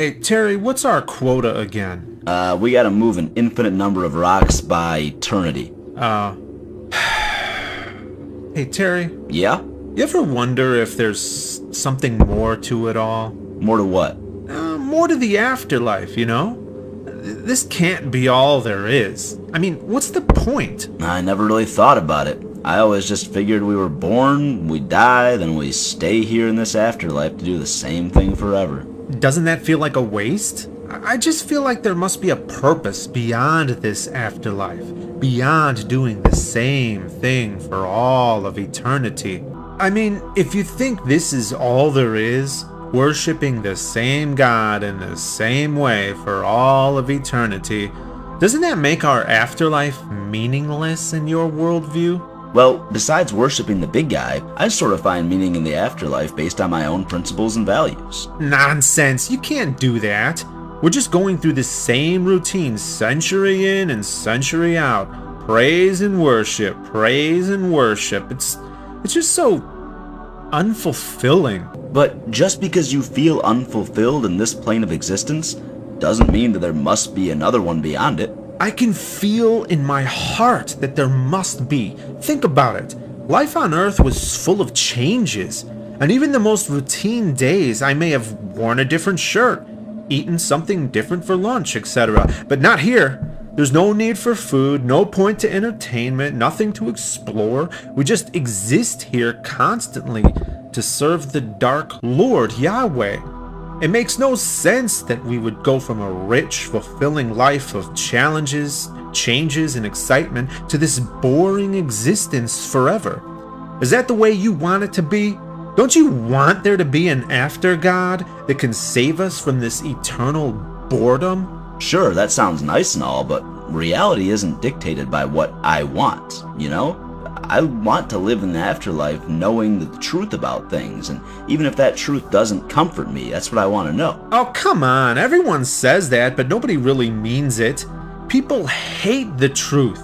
Hey, Terry, what's our quota again? We gotta move an infinite number of rocks by eternity. Hey, Terry, Yeah? you ever wonder if there's something more to it all? More to what? More to the afterlife, you know? This can't be all there is. I mean, what's the point? I never really thought about it. I always just figured we were born, we die, then we stay here in this afterlife to do the same thing forever. Doesn't that feel like a waste? I just feel like there must be a purpose beyond this afterlife, beyond doing the same thing for all of eternity. I mean, if you think this is all there is, worshipping the same God in the same way for all of eternity, doesn't that make our afterlife meaningless in your worldview? Well, besides worshipping the big guy, I sort of find meaning in the afterlife based on my own principles and values. Nonsense, you can't do that. We're just going through the same routine century in and century out. Praise and worship, praise and worship. It's just so unfulfilling. But just because you feel unfulfilled in this plane of existence doesn't mean that there must be another one beyond it. I can feel in my heart that there must be. Think about it. Life on Earth was full of changes, and even the most routine days I may have worn a different shirt, eaten something different for lunch, etc. But not here. There's no need for food, no point to entertainment, nothing to explore. We just exist here constantly to serve the dark Lord Yahweh. It makes no sense that we would go from a rich, fulfilling life of challenges, changes, and excitement to this boring existence forever. Is that the way you want it to be? Don't you want there to be an after God that can save us from this eternal boredom? Sure, that sounds nice and all, but reality isn't dictated by what I want, you know? I want to live in the afterlife knowing the truth about things, and even if that truth doesn't comfort me, that's what I want to know. Oh, come on. Everyone says that, but nobody really means it. People hate the truth.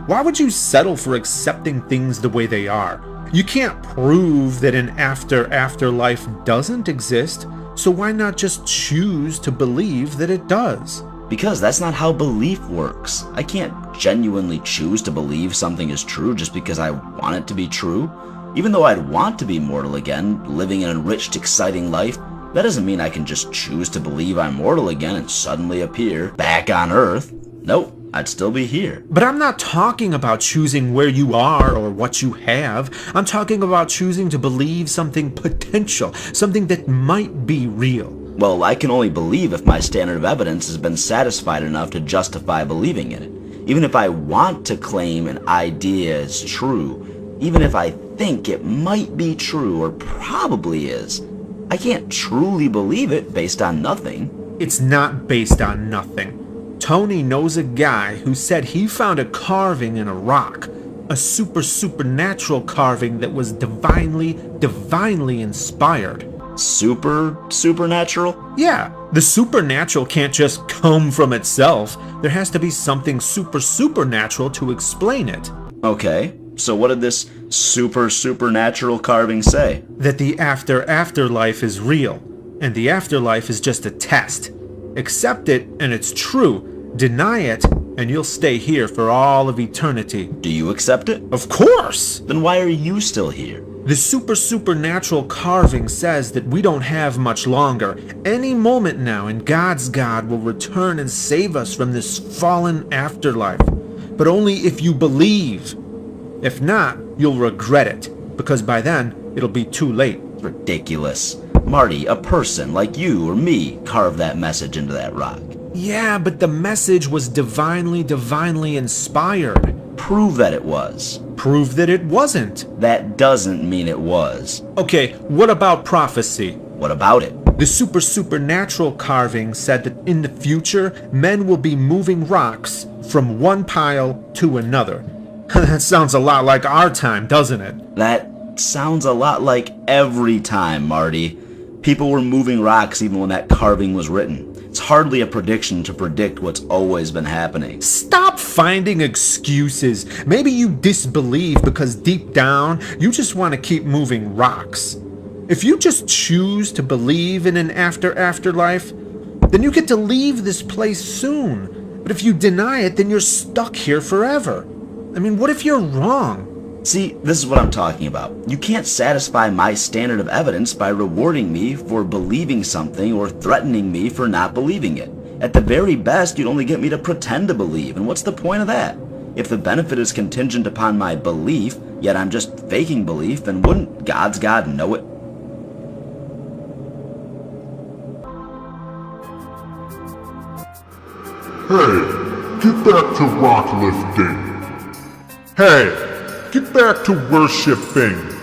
Why would you settle for accepting things the way they are? You can't prove that an afterlife doesn't exist, so why not just choose to believe that it does? Because that's not how belief works. I can't genuinely choose to believe something is true just because I want it to be true. Even though I'd want to be mortal again, living an enriched, exciting life, that doesn't mean I can just choose to believe I'm mortal again and suddenly appear back on Earth. Nope, I'd still be here. But I'm not talking about choosing where you are or what you have. I'm talking about choosing to believe something potential, something that might be real. Well, I can only believe if my standard of evidence has been satisfied enough to justify believing in it. Even if I want to claim an idea is true, even if I think it might be true or probably is, I can't truly believe it based on nothing. It's not based on nothing. Tony knows a guy who said he found a carving in a rock, a supernatural carving that was divinely inspired. Supernatural? Yeah, the supernatural can't just come from itself. There has to be something supernatural to explain it. Okay, so what did this supernatural carving say? That the afterlife is real, and the afterlife is just a test. Accept it, and it's true. Deny it, and you'll stay here for all of eternity. Do you accept it? Of course! Then why are you still here? The supernatural carving says that we don't have much longer. Any moment now, and God's God will return and save us from this fallen afterlife. But only if you believe. If not, you'll regret it, because by then, it'll be too late. Ridiculous. Marty, a person like you or me carved that message into that rock. Yeah, but the message was divinely inspired. Prove that it was. Prove that it wasn't. That doesn't mean it was. Okay, what about prophecy? What about it? The supernatural carving said that in the future, men will be moving rocks from one pile to another. That sounds a lot like our time, doesn't it? That sounds a lot like every time, Marty. People were moving rocks even when that carving was written. It's hardly a prediction to predict what's always been happening. Stop finding excuses. Maybe you disbelieve because deep down, you just want to keep moving rocks. If you just choose to believe in an afterlife, then you get to leave this place soon. But if you deny it, then you're stuck here forever. I mean, what if you're wrong? See, this is what I'm talking about. You can't satisfy my standard of evidence by rewarding me for believing something or threatening me for not believing it. At the very best, you'd only get me to pretend to believe, and what's the point of that? If the benefit is contingent upon my belief, yet I'm just faking belief, then wouldn't God's God know it? Hey, get back to rock lifting. Hey, get back to worshiping.